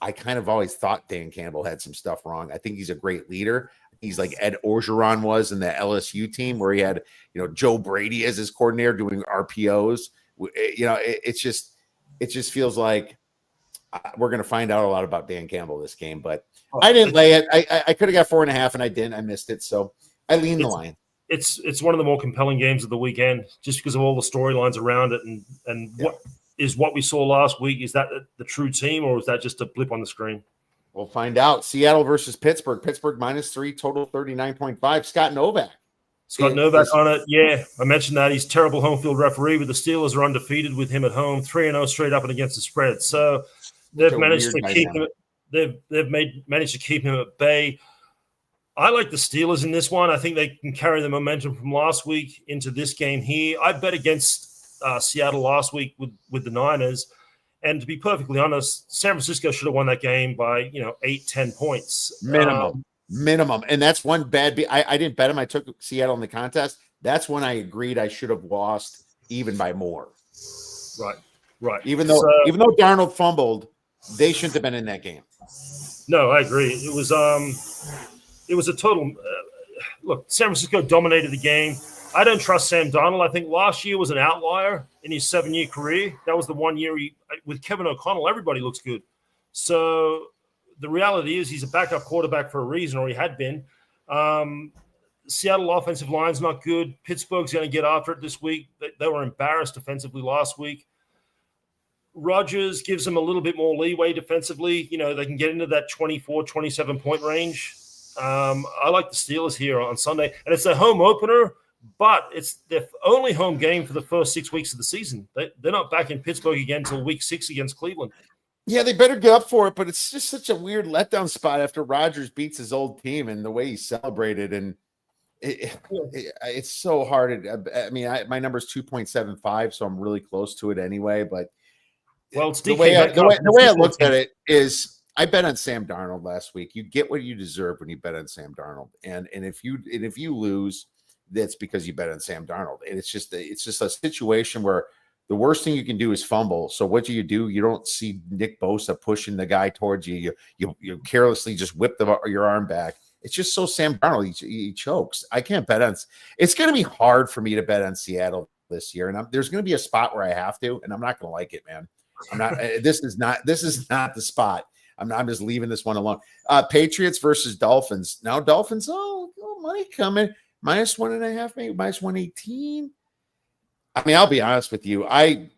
I kind of always thought Dan Campbell had some stuff wrong. I think he's a great leader. He's like Ed Orgeron was in the LSU team where he had, Joe Brady as his coordinator doing RPOs. It just feels like we're going to find out a lot about Dan Campbell this game, but I didn't lay it. I could have got 4.5 and I didn't. I missed it. So I lean the line. It's one of the more compelling games of the weekend just because of all the storylines around it and what we saw last week. Is that the true team or is that just a blip on the screen? We'll find out. Seattle versus Pittsburgh. Pittsburgh -3, total 39.5. Scott Novak. Scott Novak on it. Yeah, I mentioned that. He's terrible home field referee, but the Steelers are undefeated with him at home, 3-0 straight up and against the spread. So they've managed to keep him. Managed to keep him at bay. I like the Steelers in this one. I think they can carry the momentum from last week into this game here. I bet against Seattle last week with the Niners. And to be perfectly honest, San Francisco should have won that game by 8-10 points minimum. And that's one bad. I didn't bet him. I took Seattle in the contest. That's when I agreed I should have lost even by more. Right. Even though Darnold fumbled, they shouldn't have been in that game. No, I agree. It was a total. Look, San Francisco dominated the game. I don't trust Sam Darnold. I think last year was an outlier in his 7-year career. That was the 1 year with Kevin O'Connell, everybody looks good. So the reality is he's a backup quarterback for a reason, or he had been. Seattle offensive line's not good. Pittsburgh's going to get after it this week. They were embarrassed defensively last week. Rodgers gives them a little bit more leeway defensively. They can get into that 24, 27-point range. I like the Steelers here on Sunday. And it's their home opener, but it's their only home game for the first 6 weeks of the season. They're not back in Pittsburgh again until week 6 against Cleveland. Yeah, they better get up for it, but it's just such a weird letdown spot after Rodgers beats his old team and the way he celebrated. And it's so hard. My number's 2.75, so I'm really close to it anyway. But it's the way I looked at it is I bet on Sam Darnold last week. You get what you deserve when you bet on Sam Darnold. And if you lose, that's because you bet on Sam Darnold. And it's just a situation where the worst thing you can do is fumble. So what do? You don't see Nick Bosa pushing the guy towards you. You carelessly just whip your arm back. It's just so Sam Darnold, he chokes. I can't bet on. It's going to be hard for me to bet on Seattle this year, and there's going to be a spot where I have to, and I'm not going to like it, man. I'm not. This is not the spot. I'm just leaving this one alone. Patriots versus Dolphins. Now Dolphins. Oh, money coming. -1.5, maybe -118. I mean, I'll be honest with you. I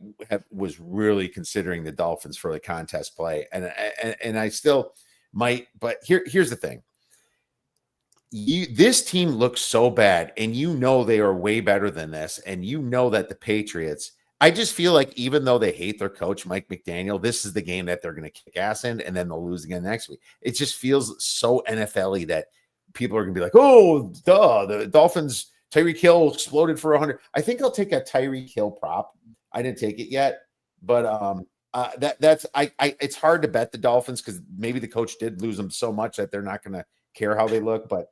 was really considering the Dolphins for the contest play, and I still might. But here's the thing. This team looks so bad, and they are way better than this, and that the Patriots. I just feel like even though they hate their coach, Mike McDaniel, this is the game that they're going to kick ass in, and then they'll lose again next week. It just feels so NFL-y that people are going to be like, oh, duh, the Dolphins, Tyreek Hill exploded for 100. I think I'll take a Tyreek Hill prop. I didn't take it yet, but it's hard to bet the Dolphins because maybe the coach did lose them so much that they're not going to care how they look, but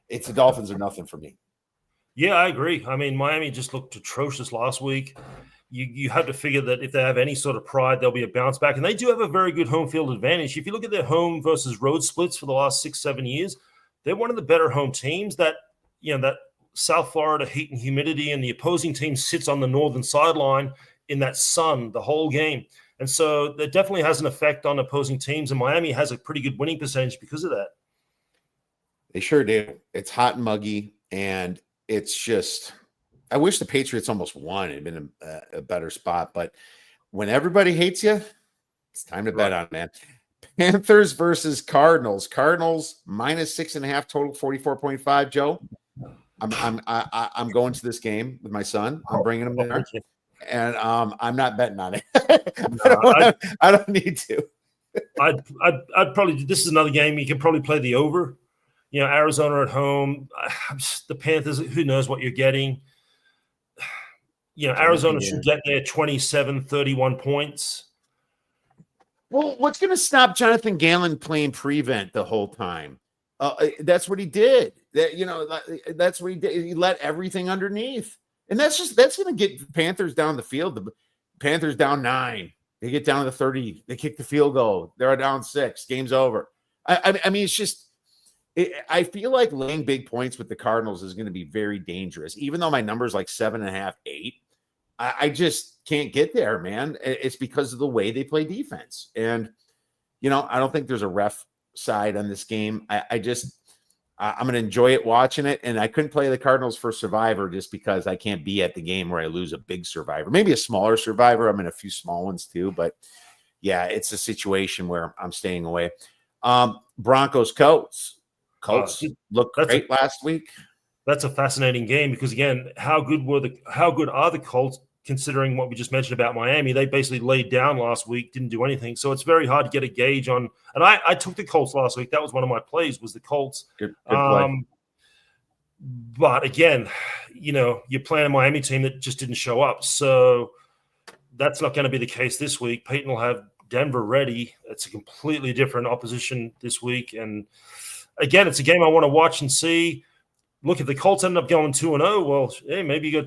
it's the Dolphins are nothing for me. Yeah, I agree. I mean, Miami just looked atrocious last week. You have to figure that if they have any sort of pride, there'll be a bounce back. And they do have a very good home field advantage. If you look at their home versus road splits for the last 6-7 years, they're one of the better home teams. That South Florida heat and humidity, and the opposing team sits on the northern sideline in that sun the whole game. And so that definitely has an effect on opposing teams. And Miami has a pretty good winning percentage because of that. They sure do. It's hot and muggy, and it's just – I wish the Patriots almost won. It had been a better spot. But when everybody hates you, it's time to bet on, man. Panthers versus Cardinals. Cardinals -6.5, total 44.5, Joe. I'm going to this game with my son. I'm bringing him there. And I'm not betting on it. I don't need to. I'd probably – this is another game you can probably play the over. Arizona at home, the Panthers, who knows what you're getting. Arizona should get there 27, 31 points. Well, what's going to stop Jonathan Gannon playing prevent the whole time? That's what he did. That's what he did. He let everything underneath. And that's going to get the Panthers down the field. The Panthers down 9. They get down to the 30. They kick the field goal. They're down 6. Game's over. I mean, it's just, I feel like laying big points with the Cardinals is going to be very dangerous. Even though my number is like 7.5, 8, I just can't get there, man. It's because of the way they play defense. And, I don't think there's a ref side on this game. I'm going to enjoy it watching it. And I couldn't play the Cardinals for Survivor just because I can't be at the game where I lose a big Survivor. Maybe a smaller Survivor. I'm in a few small ones too. But, yeah, it's a situation where I'm staying away. Broncos Colts. Colts looked that's great last week. That's a fascinating game because, again, how good are the Colts considering what we just mentioned about Miami? They basically laid down last week, didn't do anything. So it's very hard to get a gauge on. And I took the Colts last week. That was one of my plays, was the Colts. Good play. But again, you're playing a Miami team that just didn't show up. So that's not going to be the case this week. Peyton will have Denver ready. It's a completely different opposition this week. And again, it's a game I want to watch and see. Look, if the Colts end up going 2-0, well, hey, maybe you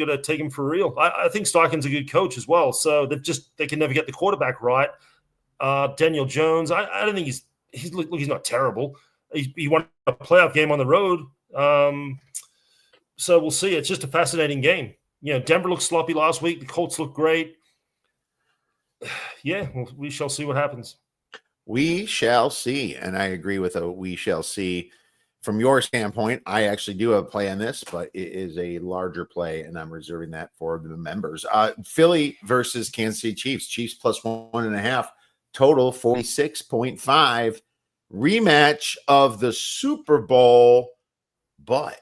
got to take him for real. I think Steichen's a good coach as well. So they can never get the quarterback right. Daniel Jones, I don't think he's not terrible. He won a playoff game on the road. So we'll see. It's just a fascinating game. Denver looked sloppy last week. The Colts look great. Yeah, we shall see what happens. We shall see. And I agree with we shall see. From your standpoint, I actually do have a play on this, but it is a larger play, and I'm reserving that for the members. Philly versus Kansas City Chiefs. Chiefs plus 1.5. Total 46.5. Rematch of the Super Bowl, but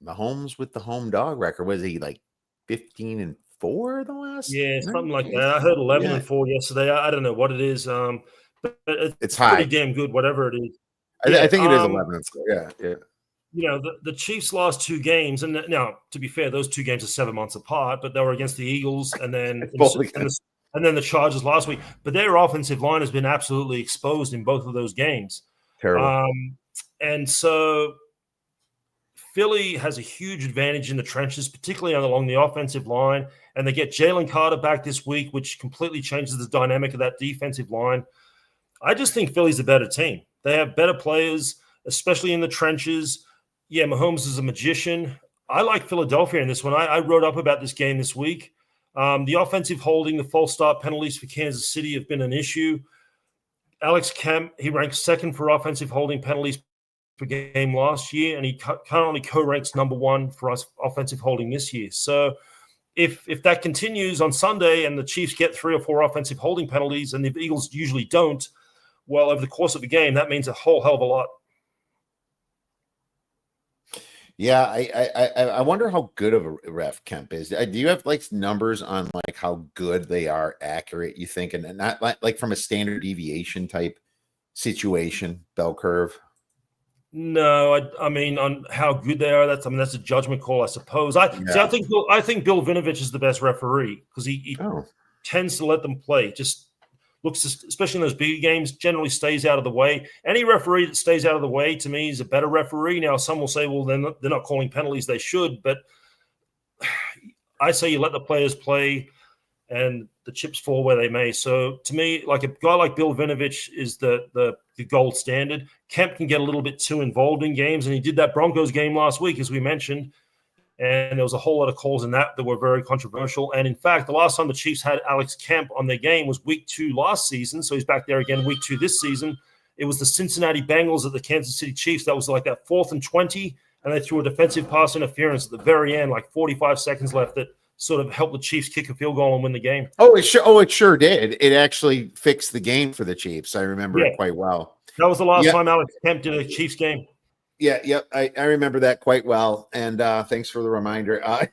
Mahomes with the home dog record. Was he like 15-4 the last? Yeah, something like that. I heard 11-4 yesterday. I don't know what it is. But it's high. Pretty damn good, whatever it is. I think it is 11. Yeah. The Chiefs lost 2 games, and now to be fair, those 2 games are 7 months apart. But they were against the Eagles, and then the Chargers last week. But their offensive line has been absolutely exposed in both of those games. Terrible. And so Philly has a huge advantage in the trenches, particularly along the offensive line. And they get Jalen Carter back this week, which completely changes the dynamic of that defensive line. I just think Philly's a better team. They have better players, especially in the trenches. Yeah, Mahomes is a magician. I like Philadelphia in this one. I wrote up about this game this week. The offensive holding, the false start penalties for Kansas City have been an issue. Alex Kemp, he ranks second for offensive holding penalties per game last year, and he currently co-ranks number 1 for us offensive holding this year. So if that continues on Sunday and the Chiefs get 3 or 4 offensive holding penalties and the Eagles usually don't, well, over the course of the game, that means a whole hell of a lot. Yeah, I wonder how good of a ref Kemp is. Do you have like numbers on like how good they are accurate, you think, and not like from a standard deviation type situation, bell curve? No, I mean on how good they are. That's a judgment call, I suppose. I think Bill Vinovich is the best referee because he tends to let them play. Just looks, especially in those big games, generally stays out of the way. Any referee that stays out of the way, to me, is a better referee. Now, some will say, well, they're not calling penalties. They should. But I say you let the players play and the chips fall where they may. So, to me, like a guy like Bill Vinovich is the gold standard. Kemp can get a little bit too involved in games, and he did that Broncos game last week, as we mentioned. And there was a whole lot of calls in that were very controversial. And in fact, the last time the Chiefs had Alex Kemp on their game was week 2 last season. So he's back there again week 2 this season. It was the Cincinnati Bengals at the Kansas City Chiefs. That was like that 4th and 20. And they threw a defensive pass interference at the very end, like 45 seconds left, that sort of helped the Chiefs kick a field goal and win the game. It sure did. It actually fixed the game for the Chiefs. I remember it quite well. That was the last time Alex Kemp did a Chiefs game. Yeah, I remember that quite well. And thanks for the reminder. I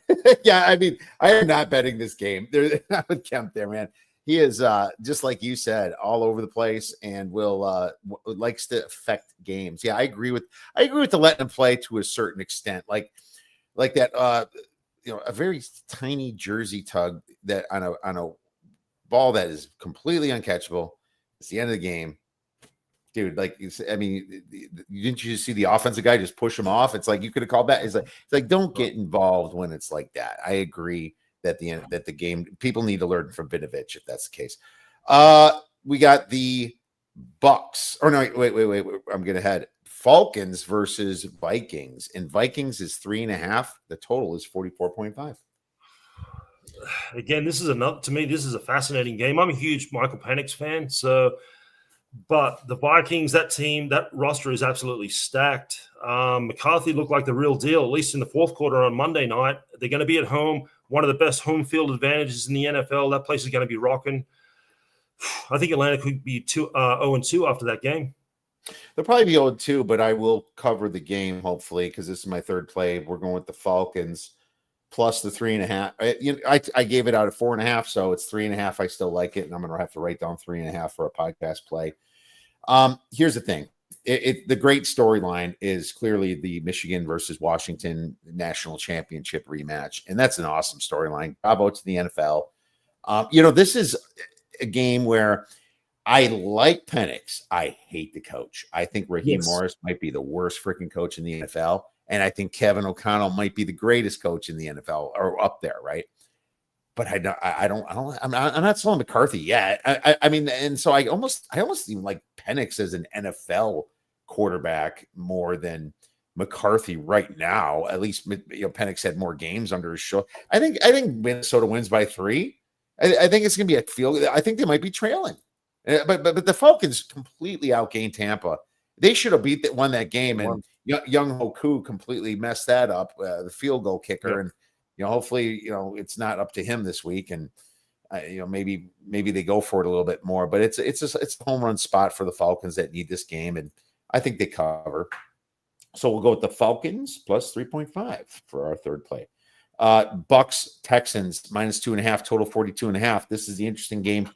mean, I am not betting this game. There's not with Kemp there, man. He is just like you said, all over the place and likes to affect games. Yeah, I agree with the letting him play to a certain extent. Like that a very tiny jersey tug that on a ball that is completely uncatchable. It's the end of the game. Dude, like, I mean, didn't you see the offensive guy just push him off? It's like you could have called that. It's like don't get involved when it's like that. I agree that the game, people need to learn from Vinovich if that's the case. We got the Bucks. Or no, wait. I'm getting ahead. Falcons versus Vikings, and Vikings is 3.5. The total is 44.5. Again, this is a fascinating game. I'm a huge Michael Penix fan, so. But the Vikings, that team, that roster is absolutely stacked. McCarthy looked like the real deal, at least in the 4th quarter on Monday night. They're going to be at home. One of the best home field advantages in the NFL. That place is going to be rocking. I think Atlanta could be 0-2 after that game. They'll probably be 0-2, but I will cover the game, hopefully, because this is my third play. We're going with the Falcons plus the 3.5. I gave it out at 4.5, so it's 3.5. I still like it, and I'm going to have to write down 3.5 for a podcast play. Here's the thing. The great storyline is clearly the Michigan versus Washington national championship rematch, and that's an awesome storyline. Bravo to the NFL. This is a game where I like Penix. I hate the coach. I think Raheem Morris might be the worst freaking coach in the NFL, and I think Kevin O'Connell might be the greatest coach in the NFL, or up there, right? But I'm not selling McCarthy yet. I mean, and so I almost even like Penix as an NFL quarterback more than McCarthy right now. At least Penix had more games under his show. I think Minnesota wins by 3. I think it's going to be a field. I think they might be trailing, but the Falcons completely outgained Tampa. They should have won that game, and Young Hoku completely messed that up. The field goal kicker, and hopefully, it's not up to him this week, and maybe they go for it a little bit more. But it's a home run spot for the Falcons that need this game, and I think they cover. So we'll go with the Falcons plus 3.5 for our third play. Bucks Texans minus 2.5, total 42.5. This is the interesting game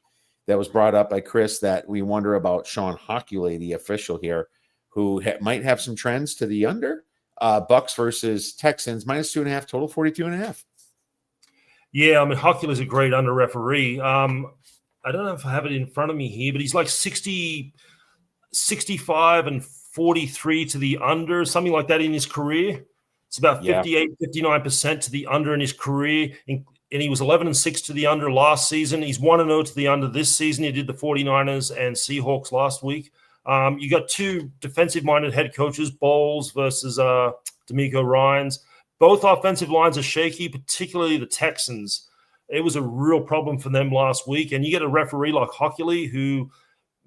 that was brought up by Chris that we wonder about Sean Hockley, the official here, who might have some trends to the under. Bucks versus Texans minus 2.5, total 42.5. Yeah, I mean, Hockley is a great under referee. I don't know if I have it in front of me here, but he's like 65 and 43 to the under, something like that in his career. It's about 58, 59% to the under in his career. And he was 11-6 to the under last season. He's 1-0 to the under this season. He did the 49ers and Seahawks last week. You got two defensive-minded head coaches, Bowles versus D'Amico Ryans. Both offensive lines are shaky, particularly the Texans. It was a real problem for them last week. And you get a referee like Hockley who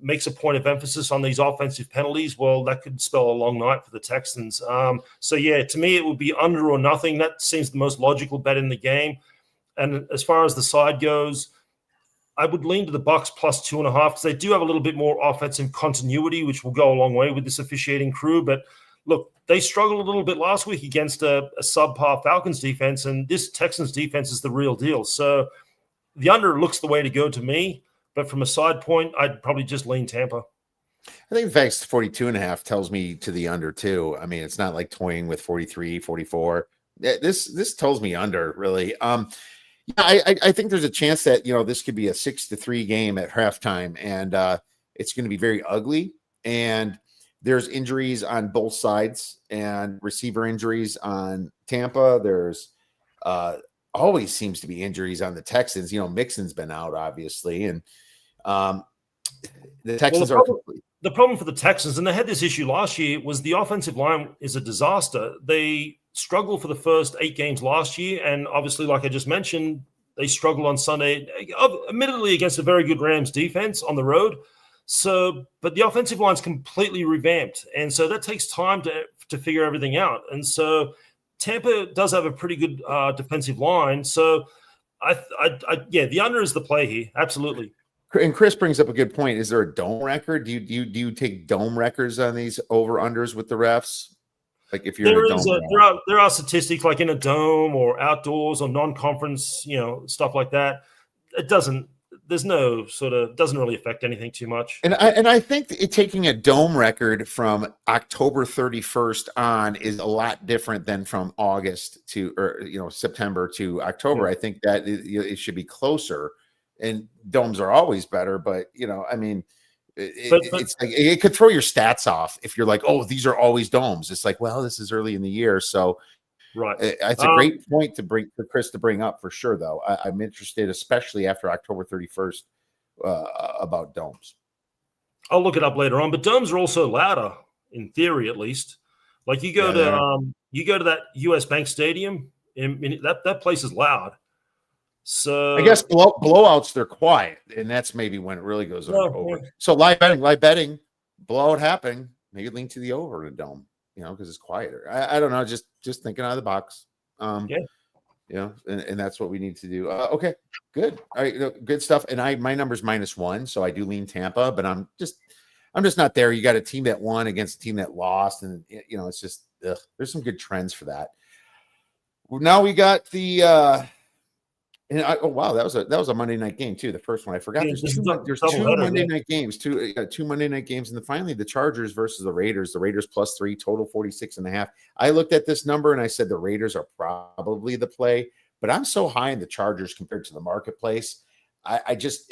makes a point of emphasis on these offensive penalties. Well, that could spell a long night for the Texans. So, to me, it would be under or nothing. That seems the most logical bet in the game. And as far as the side goes, I would lean to the Bucks plus 2.5 because they do have a little bit more offensive continuity, which will go a long way with this officiating crew. But look, they struggled a little bit last week against a subpar Falcons defense, and this Texans defense is the real deal. So the under looks the way to go to me. But from a side point, I'd probably just lean Tampa. I think the fact it's 42.5 tells me to the under too. I mean, it's not like toying with 43, 44. This tells me under, really. I think there's a chance that this could be a 6-3 game at halftime, and it's going to be very ugly. And there's injuries on both sides, and receiver injuries on Tampa. There's always seems to be injuries on the Texans. Mixon's been out, obviously, and the Texans the problem for the Texans, and they had this issue last year, was the offensive line is a disaster. They struggled for the first 8 games last year, and obviously, like I just mentioned, they struggled on Sunday, admittedly against a very good Rams defense on the road. So, but the offensive line's completely revamped, and so that takes time to figure everything out. And so, Tampa does have a pretty good defensive line. So, the under is the play here, absolutely. And Chris brings up a good point. Is there a dome record? Do you take dome records on these over unders with the refs? Like if you're in a dome, there are statistics like in a dome or outdoors or non-conference, stuff like that. It doesn't really affect anything too much. And I think taking a dome record from October 31st on is a lot different than from August to September to October. I think that it should be closer. And domes are always better, but it's like it could throw your stats off if you're like, oh, these are always domes. It's like, well, this is early in the year, so right. It's a great point for Chris to bring up for sure. Though I'm interested, especially after October 31st, about domes. I'll look it up later on, but domes are also louder in theory, at least. Like you go to that U.S. Bank Stadium, and that place is loud. So I guess blowouts, they're quiet, and that's maybe when it really goes over. Yeah. So live betting, blowout happening, maybe lean to the over in a dome, because it's quieter. I don't know, just thinking out of the box. and that's what we need to do. Okay, good. All right, good stuff. And my number's -1, so I do lean Tampa, but I'm just not there. You got a team that won against a team that lost, and it's just there's some good trends for that. Now we got the oh wow, that was a Monday night game too. The first one I forgot. Yeah, There's two Monday night games, two Monday night games, and then finally the Chargers versus the Raiders. The Raiders +3, total 46.5. I looked at this number and I said the Raiders are probably the play, but I'm so high in the Chargers compared to the marketplace. I just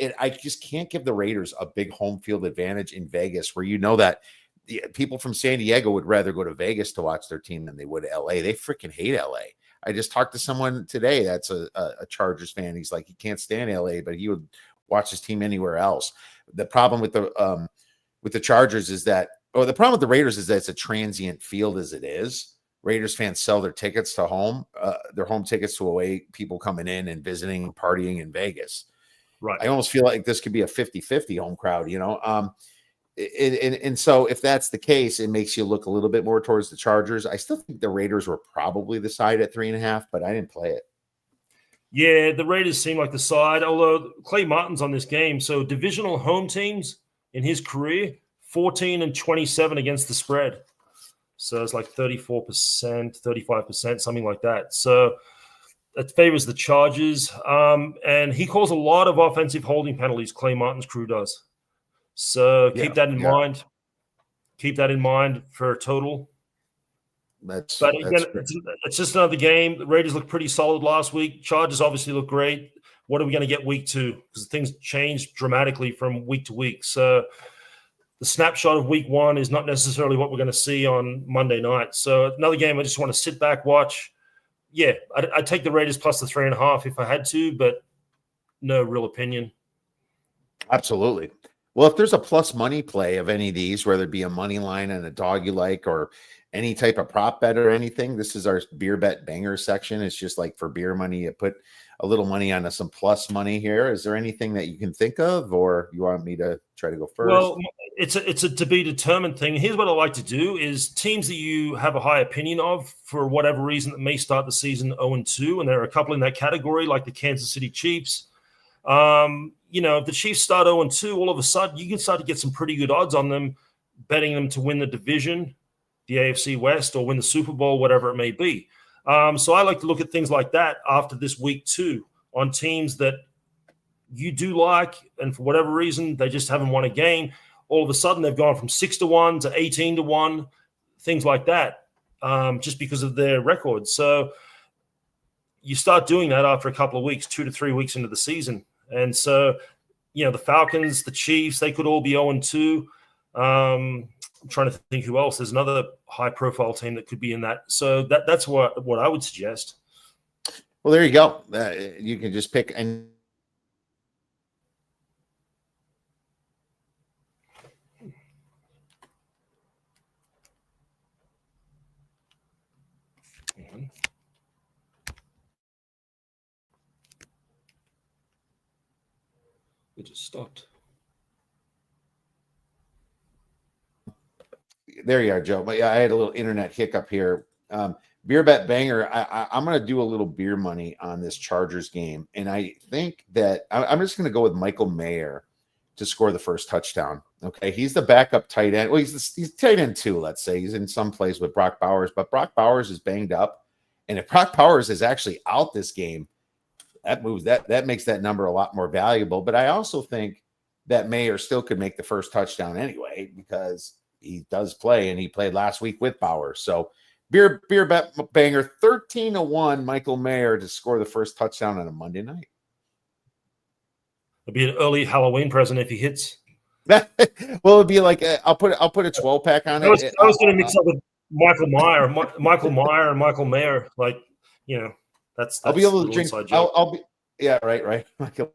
can't give the Raiders a big home field advantage in Vegas, where that the people from San Diego would rather go to Vegas to watch their team than they would LA. They freaking hate LA. I just talked to someone today that's a Chargers fan. He's like, he can't stand LA, but he would watch his team anywhere else. The problem with the Chargers is that, or the problem with the Raiders is that it's a transient field as it is. Raiders fans sell their tickets to their home tickets to away people coming in and visiting and partying in Vegas. Right. I almost feel like this could be a 50-50 home crowd, And so if that's the case, it makes you look a little bit more towards the Chargers. I still think the Raiders were probably the side at 3.5, but I didn't play it. Yeah, the Raiders seem like the side, although Clay Martin's on this game. So divisional home teams in his career, 14-27 against the spread. So it's like 34%, 35%, something like that. So that favors the Chargers. And he calls a lot of offensive holding penalties, Clay Martin's crew does. So keep that in mind. Keep that in mind for a total. But again, it's just another game. The Raiders look pretty solid last week. Chargers obviously look great. What are we going to get week 2? Because things change dramatically from week to week. So the snapshot of week 1 is not necessarily what we're going to see on Monday night. So another game I just want to sit back, watch. Yeah, I'd take the Raiders plus the 3.5 if I had to, but no real opinion. Absolutely. Well, if there's a plus money play of any of these, whether it be a money line and a dog you like, or any type of prop bet or anything, this is our beer bet banger section. It's just like for beer money, you put a little money on some plus money here. Is there anything that you can think of, or you want me to try to go first? Well, it's a to be determined thing. Here's what I like to do is teams that you have a high opinion of for whatever reason that may start the season 0-2, and there are a couple in that category, like the Kansas City Chiefs. If the Chiefs start 0-2, all of a sudden you can start to get some pretty good odds on them, betting them to win the division, the AFC West, or win the Super Bowl, whatever it may be. So I like to look at things like that after this week 2 on teams that you do like, and for whatever reason, they just haven't won a game. All of a sudden, they've gone from 6-1 to 18-1, things like that, just because of their records. So you start doing that after a couple of weeks, 2 to 3 weeks into the season. And so, the Falcons, the Chiefs, they could all be 0-2. I'm trying to think who else. There's another high-profile team that could be in that. So that's what I would suggest. Well, there you go. You can just pick and It just stopped. There you are, Joe. But yeah, I had a little internet hiccup here. Beer bet banger. I'm going to do a little beer money on this Chargers game, and I think that I'm just going to go with Michael Mayer to score the first touchdown. Okay, he's the backup tight end. Well, he's tight end 2. Let's say he's in some place with Brock Bowers, but Brock Bowers is banged up, and if Brock Bowers is actually out this game, that makes that number a lot more valuable. But I also think that Mayer still could make the first touchdown anyway, because he does play, and he played last week with Bowers. So beer bet banger, 13-1 Michael Mayer to score the first touchdown on a Monday night. It'll be an early Halloween present if he hits. Well, it'd be like I'll put a 12-pack on it. I was going to mix up with Michael Meyer and Michael Mayer. Like, that's I'll be able to drink. I'll be right. Michael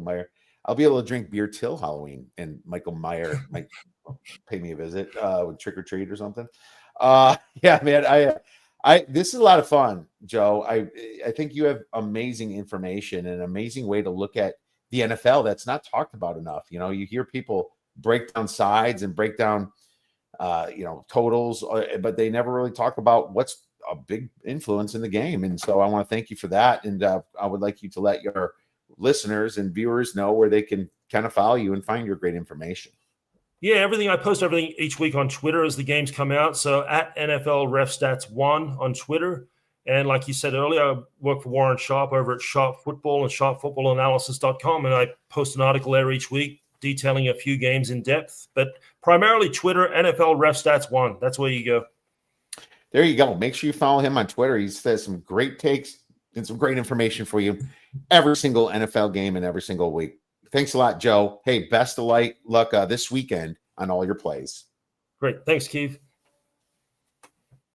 Meyer. I'll be able to drink beer till Halloween, and Michael Meyer might pay me a visit with trick or treat or something. Yeah, man. This is a lot of fun, Joe. I think you have amazing information and an amazing way to look at the NFL that's not talked about enough. You hear people break down sides and break down, totals, but they never really talk about what's a big influence in the game. And so I want to thank you for that. And I would like you to let your listeners and viewers know where they can kind of follow you and find your great information. Yeah, I post everything each week on Twitter as the games come out. So at NFL Ref Stats 1 on Twitter. And like you said earlier, I work for Warren Sharp over at Sharp Football and sharpfootballanalysis.com. And I post an article there each week detailing a few games in depth. But primarily Twitter, NFL Ref Stats 1. That's where you go. There you go. Make sure you follow him on Twitter. He says some great takes and some great information for you every single NFL game and every single week. Thanks a lot, Joe. Hey, best of luck this weekend on all your plays. Great. Thanks, Keith.